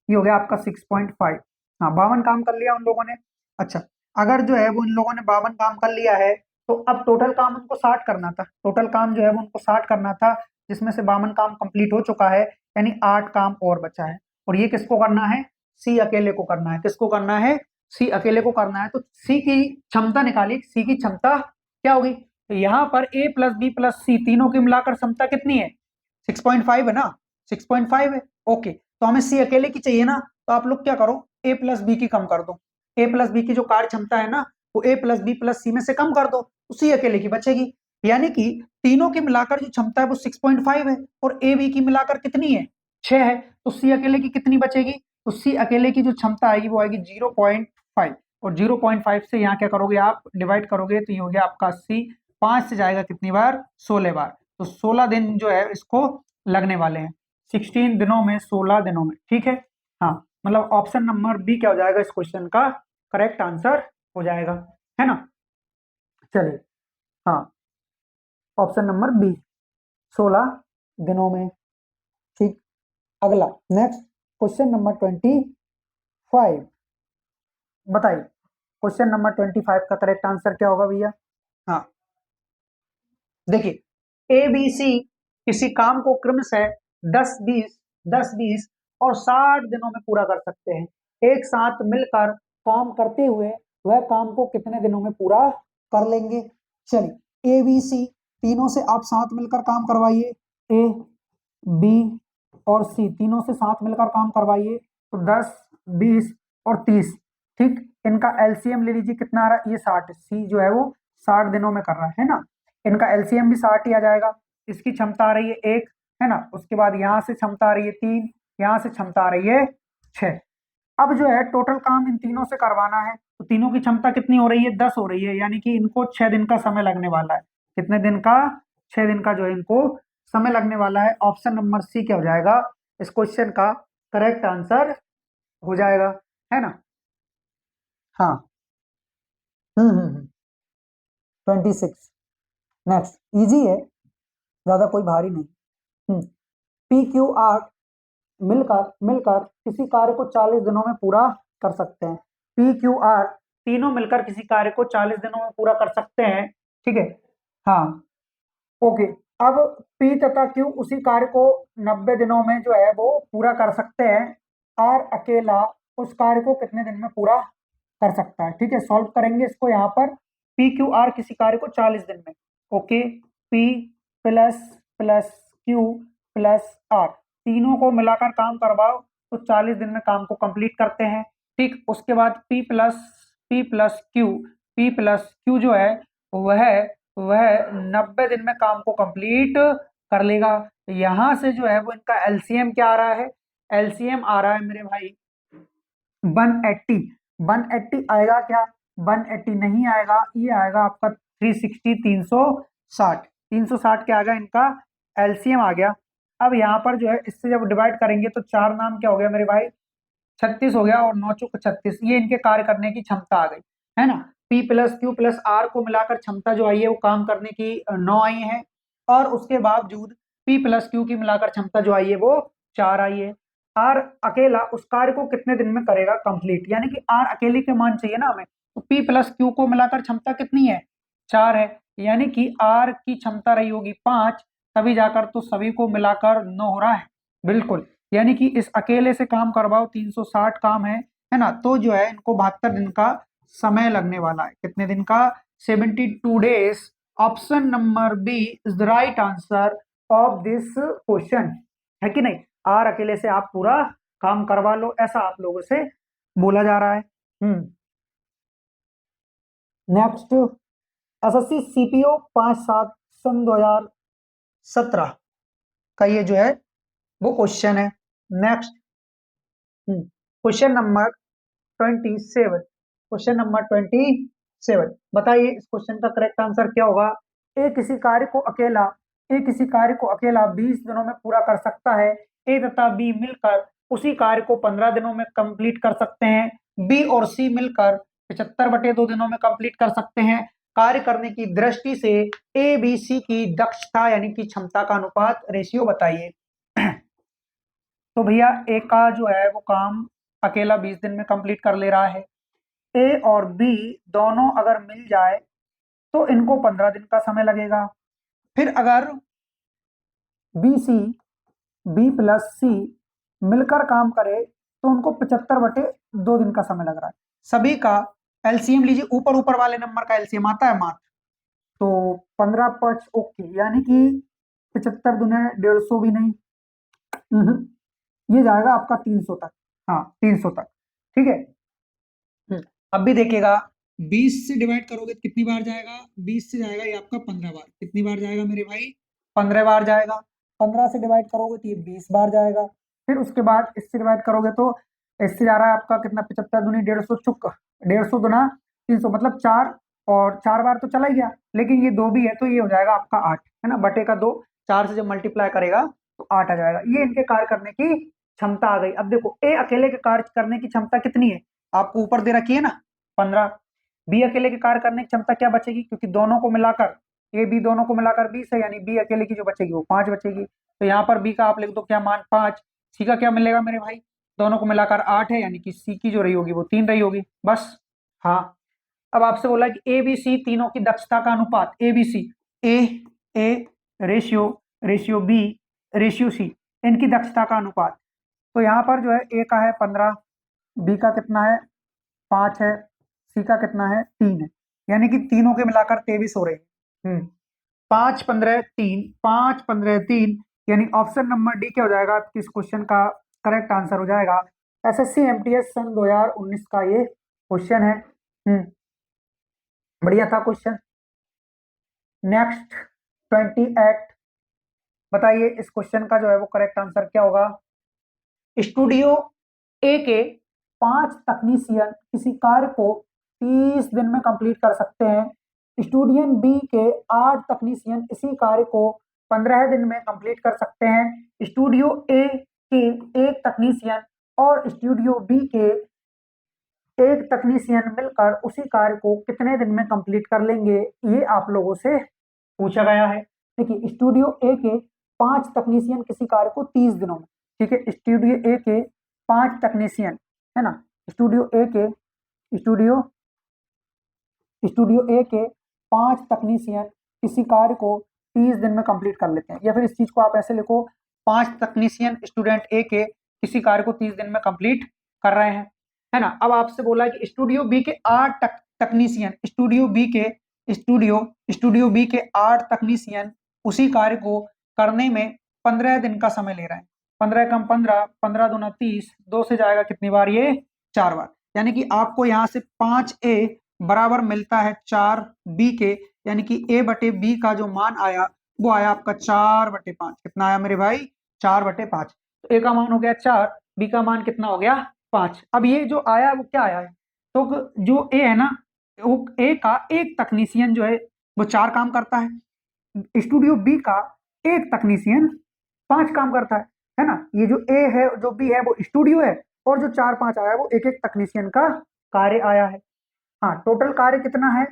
ये हो गया आपका 6.5। हाँ, 52 काम कर लिया उन लोगों ने। अच्छा, अगर जो है वो इन लोगों ने 52 काम कर लिया है, तो अब टोटल काम उनको 60 करना था। टोटल काम जो है वो उनको 60 करना था, जिसमें से 52 काम कंप्लीट हो चुका है, यानी 8 काम और बचा है। और ये किसको करना है, सी अकेले को करना है। किसको करना है, सी अकेले को करना है। तो सी की क्षमता निकाली, सी की क्षमता क्या होगी, तो यहाँ पर ए प्लस बी प्लस सी तीनों की मिलाकर क्षमता कितनी है, 6.5 है ना, 6.5 है। ओके, तो हमें सी अकेले की चाहिए ना, तो आप लोग क्या करो, ए प्लस बी की कम कर दो। ए प्लस बी की जो कार्य क्षमता है ना, वो ए प्लस बी प्लस सी में से कम कर दो, तो सी अकेले की बचेगी। यानी कि तीनों की मिलाकर जो क्षमता है वो 6.5 है, और ए बी की मिलाकर कितनी है, 6 है। तो सी अकेले की कितनी बचेगी, तो सी अकेले की जो क्षमता आएगी वो आएगी 0.5। और 0.5 से यहाँ क्या करोगे आप, डिवाइड करोगे, तो ये हो गया आपका सी। 5 से जाएगा कितनी बार, 16 बार। तो 16 दिन जो है इसको लगने वाले हैं, 16 दिनों में, 16 दिनों में। ठीक है। हाँ, मतलब ऑप्शन नंबर बी क्या हो जाएगा इस क्वेश्चन का करेक्ट आंसर हो जाएगा, है ना। चलिए, हाँ, ऑप्शन नंबर बी, 16 दिनों में। ठीक, अगला नेक्स्ट क्वेश्चन नंबर 25, बताइए क्वेश्चन नंबर 25 का करेक्ट आंसर क्या होगा भैया। हाँ, देखिए, ए बी सी किसी काम को क्रमशः 10 20 और 60 दिनों में पूरा कर सकते हैं। एक साथ मिलकर काम करते हुए वह काम को कितने दिनों में पूरा कर लेंगे। चलिए, ए बी सी तीनों से आप साथ मिलकर काम करवाइए, ए बी और सी तीनों से साथ मिलकर काम करवाइए। तो 10 20 और 30, ठीक, इनका एलसीएम ले लीजिए, कितना आ रहा है, ये 60। सी जो है वो 60 दिनों में कर रहा है ना, इनका एलसीएम भी 60 ही आ जाएगा। इसकी क्षमता आ रही है 1, है ना। उसके बाद यहाँ से क्षमता आ रही है 3, यहाँ से क्षमता आ रही है 6। अब जो है टोटल काम इन तीनों से करवाना है, तो तीनों की क्षमता कितनी हो रही है, 10 हो रही है, यानी कि इनको 6 दिन का समय लगने वाला है। कितने दिन का, 6 दिन का जो है इनको समय लगने वाला है। ऑप्शन नंबर सी क्या हो जाएगा इस क्वेश्चन का करेक्ट आंसर हो जाएगा, है ना। हाँ, 26। नेक्स्ट इजी है, ज्यादा कोई भारी नहीं। पी क्यू आर मिलकर मिलकर किसी कार्य को 40 दिनों में पूरा कर सकते हैं। पी क्यू आर तीनों मिलकर किसी कार्य को 40 दिनों में पूरा कर सकते हैं। ठीक है। हाँ, ओके। अब पी तथा क्यू उसी कार्य को 90 दिनों में जो है वो पूरा कर सकते हैं। आर अकेला उस कार्य को कितने दिन में पूरा कर सकता है। ठीक है, सॉल्व करेंगे इसको। यहाँ पर पी क्यू आर किसी कार्य को 40 दिन में, okay, P plus plus Q plus R तीनों को मिलाकर काम करवाओ तो 40 दिन में काम को कंप्लीट करते हैं। ठीक, उसके बाद पी प्लस क्यू जो है वह वह 90 दिन में काम को कंप्लीट कर लेगा। तो यहाँ से जो है वो इनका एलसीएम क्या आ रहा है, एलसीएम आ रहा है मेरे भाई 180। 180 आएगा क्या, 180 नहीं आएगा, ये आएगा आपका 360, 360। 360 क्या आएगा इनका एलसीएम आ गया। अब यहाँ पर जो है इससे जब डिवाइड करेंगे तो 4 नाम क्या हो गया मेरे भाई, 36 हो गया, और 9 चौक 36, ये इनके कार्य करने की क्षमता आ गई, है ना। P plus Q plus R को मिलाकर क्षमता जो आई है वो काम करने की 9 आई है, और उसके बावजूद पी प्लस क्यू की मिलाकर क्षमता जो आई है वो 4 आई है। आर अकेला उस कार्य को कितने दिन में करेगा कंप्लीट, यानी कि आर अकेले के मान चाहिए ना हमें, तो पी प्लस क्यू को मिलाकर क्षमता कितनी है, 4 है, यानी कि आर की क्षमता रही होगी 5, तभी जाकर तो सभी को मिलाकर 9 हो रहा है। बिल्कुल, यानी कि इस अकेले से काम करवाओ, 360 काम है ना, तो जो है इनको 72 दिन का समय लगने वाला है। कितने दिन का, 72 days. Option number B is the right answer of this question, है कि नहीं। आर अकेले से आप पूरा काम करवा लो, ऐसा आप लोगों से बोला जा रहा है। नेक्स्ट, एसएससी सीपीओ 5/7 सन 2017 का ये जो है वो क्वेश्चन है। Next, question number 27, question number 27, बताइए इस क्वेश्चन का करेक्ट आंसर क्या होगा। ए किसी कार्य को अकेला ए किसी कार्य को अकेला 20 दिनों में पूरा कर सकता है। ए तथा बी मिलकर उसी कार्य को 15 दिनों में कंप्लीट कर सकते हैं। बी और सी मिलकर 75/2 दिनों में कंप्लीट कर सकते हैं। कार्य करने की दृष्टि से ए बी सी की दक्षता यानी कि क्षमता का अनुपात, रेशियो बताइए। तो भैया ए का जो है वो काम अकेला 20 दिन में कंप्लीट कर ले रहा है। ए और बी दोनों अगर मिल जाए तो इनको 15 दिन का समय लगेगा। फिर अगर बी प्लस सी मिलकर काम करे तो उनको 75/2 दिन का समय लग रहा है। सभी का एलसीएम लीजिए, ऊपर ऊपर वाले नंबर का एलसीएम आता है मात्र, तो 15 5 ओके, यानी कि 75 दुने 150 भी नहीं, ये जाएगा आपका 300 तक। हाँ 300 तक, ठीक है। अब भी देखिएगा, 20 से डिवाइड करोगे तो कितनी बार जाएगा, 20 से जाएगा ये आपका 15 बार। कितनी बार जाएगा मेरे भाई, 15 बार जाएगा। 15 से डिवाइड करोगे तो ये 20 बार जाएगा। फिर उसके बाद इससे डिवाइड करोगे तो इससे जा रहा है आपका कितना, 75 दूनी 150 चुक 150 दुना 300, मतलब 4, और 4 बार तो चला ही गया, लेकिन ये 2 भी है तो ये हो जाएगा आपका 8, है ना, बटे का 2, 4 से जब मल्टीप्लाई करेगा तो 8 आ जाएगा। ये इनके कार्य करने की क्षमता आ गई। अब देखो ए अकेले के कार्य करने की क्षमता कितनी है, आपको ऊपर दे रखी है ना 15। बी अकेले के कार्य करने की क्षमता क्या बचेगी, क्योंकि दोनों को मिलाकर ए बी दोनों को मिलाकर 20 है, यानी बी अकेले की जो बचेगी वो 5 बचेगी। तो यहाँ पर बी का आप लिख दो क्या मान, 5। सी का क्या मिलेगा मेरे भाई, दोनों को मिलाकर 8 है, यानी कि सी की जो रही होगी वो 3 रही होगी, बस। हाँ, अब आपसे बोला कि ए बी सी तीनों की दक्षता का अनुपात, A B C, A A ratio ratio B ratio C, इनकी दक्षता का अनुपात। तो यहाँ पर जो है ए का है 15, बी का कितना है 5 है, सी का कितना है 3 है, यानी कि तीनों के मिलाकर 23 हो रहे हैं। 5 15 3, 5 15 3, यानी ऑप्शन नंबर डी क्या हो जाएगा आपकी इस क्वेश्चन का करेक्ट आंसर हो जाएगा। एसएससी एमटीएस सन 2019 का ये क्वेश्चन है। बढ़िया था क्वेश्चन। नेक्स्ट 28, बताइए इस क्वेश्चन का जो है वो करेक्ट आंसर क्या होगा। स्टूडियो ए के 5 तकनीशियन किसी कार्य को 30 दिन में कंप्लीट कर सकते हैं। स्टूडियन बी के 8 तकनीशियन इसी कार्य को 15 दिन में कंप्लीट कर सकते हैं। स्टूडियो ए के 1 तकनीशियन और स्टूडियो बी के 1 तकनीशियन मिलकर उसी कार्य को कितने दिन में कंप्लीट कर लेंगे, ये आप लोगों से पूछा गया है। देखिए, स्टूडियो ए के 5 तकनीशियन किसी कार्य को 30 दिनों में, ठीक है, स्टूडियो ए के 5 तकनीशियन, है ना, स्टूडियो ए के स्टूडियो स्टूडियो ए के 5 तकनीशियन किसी कार्य को 30 दिन में कंप्लीट कर लेते हैं, या फिर इस चीज को आप ऐसे लिखो, 5 तकनीशियन स्टूडेंट ए के किसी कार्य को 30 दिन में कंप्लीट कर रहे हैं, है ना। अब आपसे बोला कि स्टूडियो बी के 8 तकनीशियन स्टूडियो बी के 8 तकनीशियन उसी कार्य को करने में 15 दिन का समय ले रहे हैं। 15 कम 15, 15 दूना 30, 2 से जाएगा कितनी बार, ये 4 बार, यानी कि आपको यहाँ से 5A बराबर मिलता है 4B के, यानी कि A बटे B का जो मान आया वो आया आपका 4/5। कितना आया मेरे भाई, 4/5। तो A का मान हो गया 4, B का मान कितना हो गया 5। अब ये जो आया वो क्या आया है, तो जो A है ना, वो A का 1 तकनीशियन जो है वो 4 काम करता है। स्टूडियो बी का 1 तकनीशियन 5 काम करता है ना। ये जो ए है जो बी है वो स्टूडियो है, और जो 4 5 आया वो 1 1 तकनीशियन का कार्य आया है। हाँ, टोटल कार्य कितना है,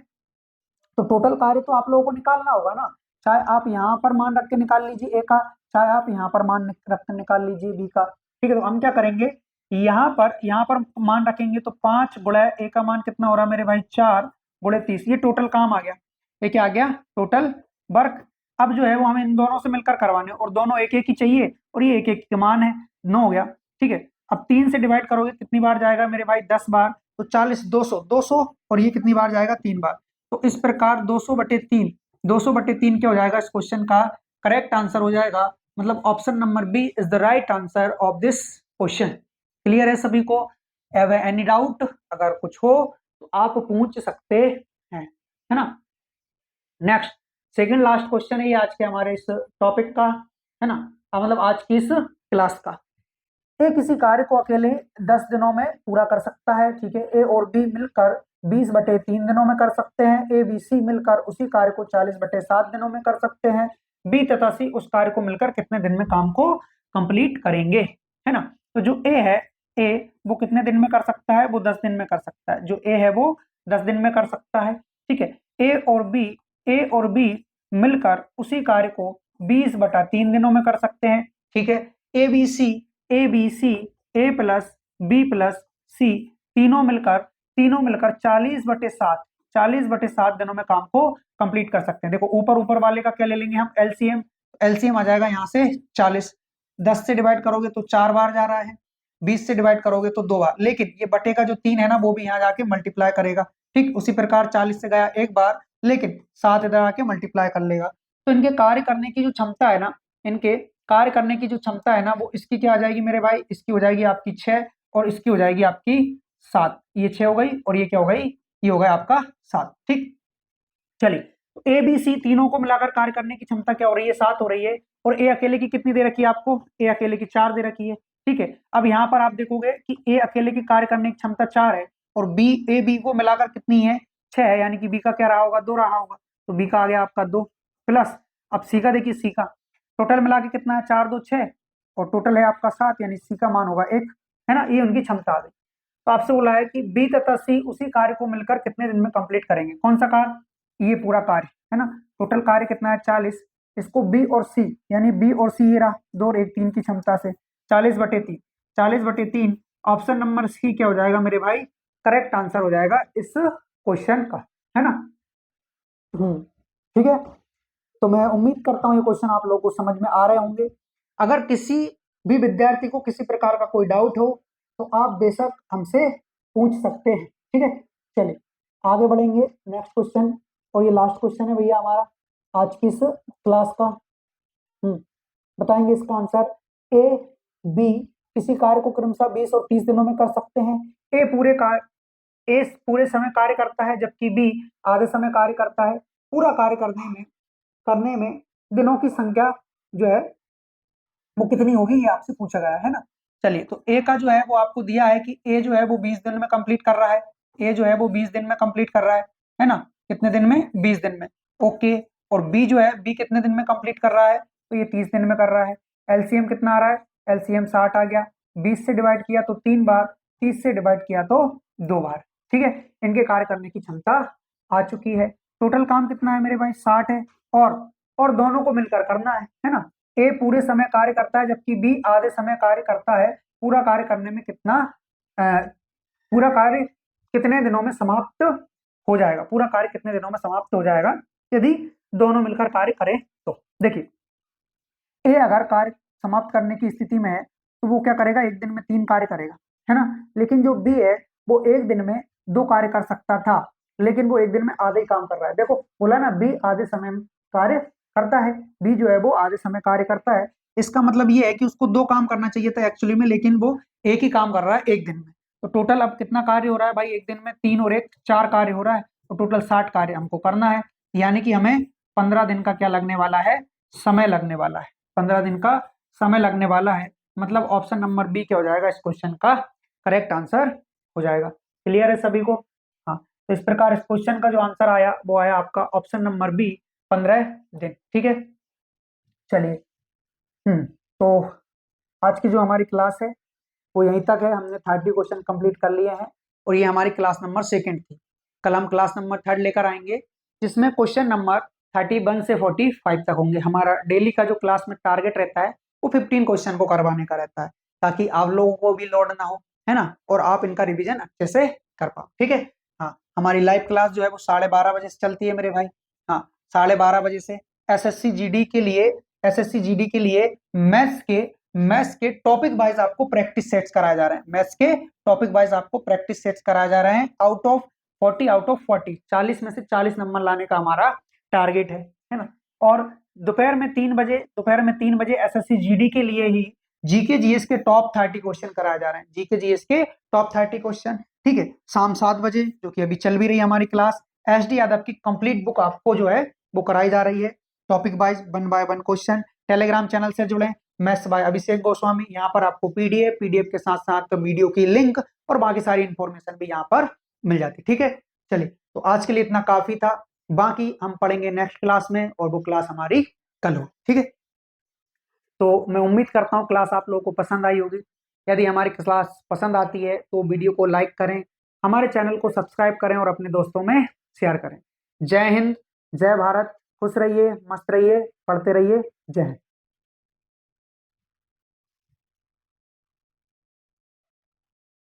तो टोटल कार्य तो आप लोगों को निकालना होगा ना, चाहे आप यहाँ पर मान रख के निकाल लीजिए ए का, चाहे आप यहाँ पर मान रख के निकाल लीजिए बी का। ठीक है, तो हम क्या करेंगे, यहाँ पर मान रखेंगे, तो 5 गुणा ए का मान कितना हो रहा है मेरे भाई, 4 गुणे 30, ये टोटल काम आ गया, ये क्या आ गया, टोटल वर्क। अब जो है वो हमें इन दोनों से मिलकर करवाने, और दोनों एक एक ही चाहिए, और ये एक एक के मान है, 9 हो गया, ठीक है। अब 3 से डिवाइड करोगे कितनी बार जाएगा मेरे भाई, 10 बार, तो 40, 200, 200, और ये कितनी बार जाएगा, 3 बार। तो इस प्रकार 200/3, 200/3 क्या हो जाएगा इस क्वेश्चन का करेक्ट आंसर हो जाएगा, मतलब option number B is the right answer of this question. Clear है सभी को? Have any doubt? अगर कुछ हो तो आप पूछ सकते हैं, है ना। नेक्स्ट, सेकंड लास्ट क्वेश्चन है ये आज के हमारे इस टॉपिक का, है ना, मतलब आज की इस क्लास का। ए किसी कार्य को अकेले 10 दिनों में पूरा कर सकता है, ठीक है। ए और बी मिलकर 20/3 दिनों में कर सकते हैं। ए बी सी मिलकर उसी कार्य को 40/7 दिनों में कर सकते हैं। बी तथा सी उस कार्य को मिलकर कितने दिन में काम को कंप्लीट करेंगे, है ना। तो जो ए है, ए वो कितने दिन में कर सकता है, वो 10 दिन में कर सकता है, जो ए है वो 10 दिन में कर सकता है, ठीक है। ए और बी मिलकर उसी कार्य को 20/3 दिनों में कर सकते हैं, ठीक है। A B C, A plus B plus C तीनों मिलकर 40/7 दिनों में काम को कंप्लीट कर सकते हैं। देखो ऊपर ऊपर वाले का क्या ले लेंगे हम, एलसीएम, एलसीएम आ जाएगा यहाँ से 40, 10 से डिवाइड करोगे तो 4 बार जा रहा है, 20 से डिवाइड करोगे तो 2 बार, लेकिन ये बटे का जो 3 है ना वो भी यहाँ जाके मल्टीप्लाई करेगा, ठीक। उसी प्रकार 40 से गया 1 बार, लेकिन 7 इधर आके मल्टीप्लाई कर लेगा। तो इनके कार्य करने की जो क्षमता है ना, इनके कार्य करने की जो क्षमता है ना, वो इसकी क्या आ जाएगी मेरे भाई, इसकी हो जाएगी आपकी 6, और इसकी हो जाएगी आपकी 7। ये 6 हो गई, और ये क्या हो गई, ये हो गया आपका 7, ठीक। चलिए, तो ए बी सी तीनों को मिलाकर कार्य करने की क्षमता क्या हो रही है, 7 हो रही है, और ए अकेले की कितनी दे रखी है आपको, ए अकेले की 4 दे रखी है, ठीक है। अब यहाँ पर आप देखोगे कि ए अकेले की कार्य करने की क्षमता 4 है, और बी, ए बी को मिलाकर कितनी है, 6 है, यानी कि बी का क्या रहा होगा, 2 रहा होगा, तो बी का आ गया आपका 2 प्लस, अब सी का देखिए, सी का टोटल मिला के कितना है, 4 2 6, और टोटल है आपका 7, यानी सी का मान होगा 1, है ना। ये उनकी क्षमता आ गई। तो आपसे बोला है कि बी तथा सी उसी कार्य को मिलकर कितने दिन में कंप्लीट करेंगे, कौन सा कार्य, ये पूरा कार्य, है ना। टोटल कार्य कितना है, 40, इसको बी और सी, यानी बी और सी ये रहा 2 और 1 3 की क्षमता से 40/3, 40/3 ऑप्शन नंबर सी क्या हो जाएगा मेरे भाई, करेक्ट आंसर हो जाएगा इस क्वेश्चन का, है ना। ठीक है, तो मैं उम्मीद करता हूँ ये क्वेश्चन आप लोगों को समझ में आ रहे होंगे। अगर किसी भी विद्यार्थी को किसी प्रकार का कोई डाउट हो तो आप बेशक हमसे पूछ सकते हैं, ठीक है। चलिए आगे बढ़ेंगे, नेक्स्ट क्वेश्चन, और ये लास्ट क्वेश्चन है भैया हमारा आज की इस क्लास का। बताएंगे इसका आंसर। ए बी किसी कार्य को क्रमशः 20 और 30 दिनों में कर सकते हैं। ए पूरे समय कार्य करता है, जबकि बी आधे समय कार्य करता है। पूरा कार्य करने में दिनों की संख्या जो है वो कितनी होगी, ये आपसे पूछा गया है ना। चलिए, तो ए का जो है वो आपको दिया है कि ए जो है वो 20 दिन में कंप्लीट कर रहा है, ए जो है वो 20 दिन में कंप्लीट कर रहा है ना। कितने दिन में, 20 दिन में, ओके। और बी जो है, बी कितने दिन में कंप्लीट कर रहा है, तो ये 30 दिन में कर रहा है। एलसीएम कितना आ रहा है, एलसीएम 60 आ गया, 20 से डिवाइड किया तो 3 बार, 30 से डिवाइड किया तो 2 बार, ठीक है। इनके कार्य करने की क्षमता आ चुकी है। टोटल काम कितना है मेरे भाई, 60 है, और दोनों को मिलकर करना है ना। ए पूरे समय कार्य करता है, जबकि बी आधे समय कार्य करता है। पूरा कार्य करने में पूरा कार्य कितने दिनों में समाप्त हो जाएगा, पूरा कार्य कितने दिनों में समाप्त हो जाएगा यदि दोनों मिलकर कार्य करें तो। देखिए, ए अगर कार्य समाप्त करने की स्थिति में है तो वो क्या करेगा, एक दिन में 3 कार्य करेगा, है ना। लेकिन जो बी है वो एक दिन में 2 कार्य कर सकता था, लेकिन वो एक दिन में आधे ही काम कर रहा है। देखो बोला ना, बी आधे समय में कार्य करता है, बी जो है वो आधे समय कार्य करता है। इसका मतलब ये है कि उसको 2 काम करना चाहिए था एक्चुअली में, लेकिन वो एक ही काम कर रहा है एक दिन में। तो टोटल अब कितना कार्य हो रहा है भाई, एक दिन में 3 और 1 4 कार्य हो रहा है, तो टोटल 60 कार्य हमको करना है, यानी कि हमें 15 दिन का क्या लगने वाला है, समय लगने वाला है, 15 दिन का समय लगने वाला है। मतलब ऑप्शन नंबर बी क्या हो जाएगा इस क्वेश्चन का करेक्ट आंसर हो जाएगा। क्लियर है सभी को? हाँ, तो इस प्रकार इस क्वेश्चन का जो आंसर आया वो आया आपका ऑप्शन नंबर बी, 15 दिन, ठीक है। चलिए, तो आज की जो हमारी क्लास है वो यहीं तक है। हमने 30 क्वेश्चन कंप्लीट कर लिए हैं, और ये हमारी क्लास नंबर 2 थी। कल हम क्लास नंबर 3 लेकर आएंगे, जिसमें क्वेश्चन नंबर 31 से 45 तक होंगे। हमारा डेली का जो क्लास में टारगेट रहता है वो 15 क्वेश्चन को करवाने का रहता है। ताकि आप लोगों को भी लोड ना हो, है ना, और आप इनका रिवीजन अच्छे से कर पाओ। ठीक है। हाँ, हमारी लाइव क्लास जो है वो 12:30 बजे से चलती है मेरे भाई। हाँ, 12:30 बजे से एसएससी जीडी के लिए, एसएससी जीडी के लिए मैथ्स के टॉपिक वाइज आपको प्रैक्टिस सेट्स कराए जा रहे हैं। मैथ्स के टॉपिक वाइज आपको प्रैक्टिस सेट्स कराए जा रहे हैं। आउट ऑफ 40 40 में से 40 नंबर लाने का हमारा टारगेट है ना। और दोपहर में 3 बजे एसएससी जीडी के लिए ही जीके जीएस के टॉप 30 क्वेश्चन कराए जा रहे हैं। जीके जीएस के टॉप 30 क्वेश्चन। ठीक है। शाम 7 बजे, जो कि अभी चल भी रही है हमारी क्लास, एसडी यादव की कंप्लीट बुक आपको जो है वो कराई जा रही है, टॉपिक वाइज 1 बाय 1 क्वेश्चन। टेलीग्राम चैनल से जुड़े, मैथ्स बाय अभिषेक गोस्वामी। यहाँ पर आपको पीडीएफ के साथ साथ वीडियो की लिंक और बाकी सारी इंफॉर्मेशन भी यहाँ पर मिल जाती। ठीक है। चलिए, तो आज के लिए इतना काफी था। बाकी हम पढ़ेंगे नेक्स्ट क्लास में, और वो क्लास हमारी कल हो। ठीक है। तो मैं उम्मीद करता हूँ क्लास आप लोगों को पसंद आई होगी। यदि हमारी क्लास पसंद आती है तो वीडियो को लाइक करें, हमारे चैनल को सब्सक्राइब करें और अपने दोस्तों में शेयर करें। जय हिंद, जय भारत, खुश रहिए, मस्त रहिए, पढ़ते रहिए। जय हिंद।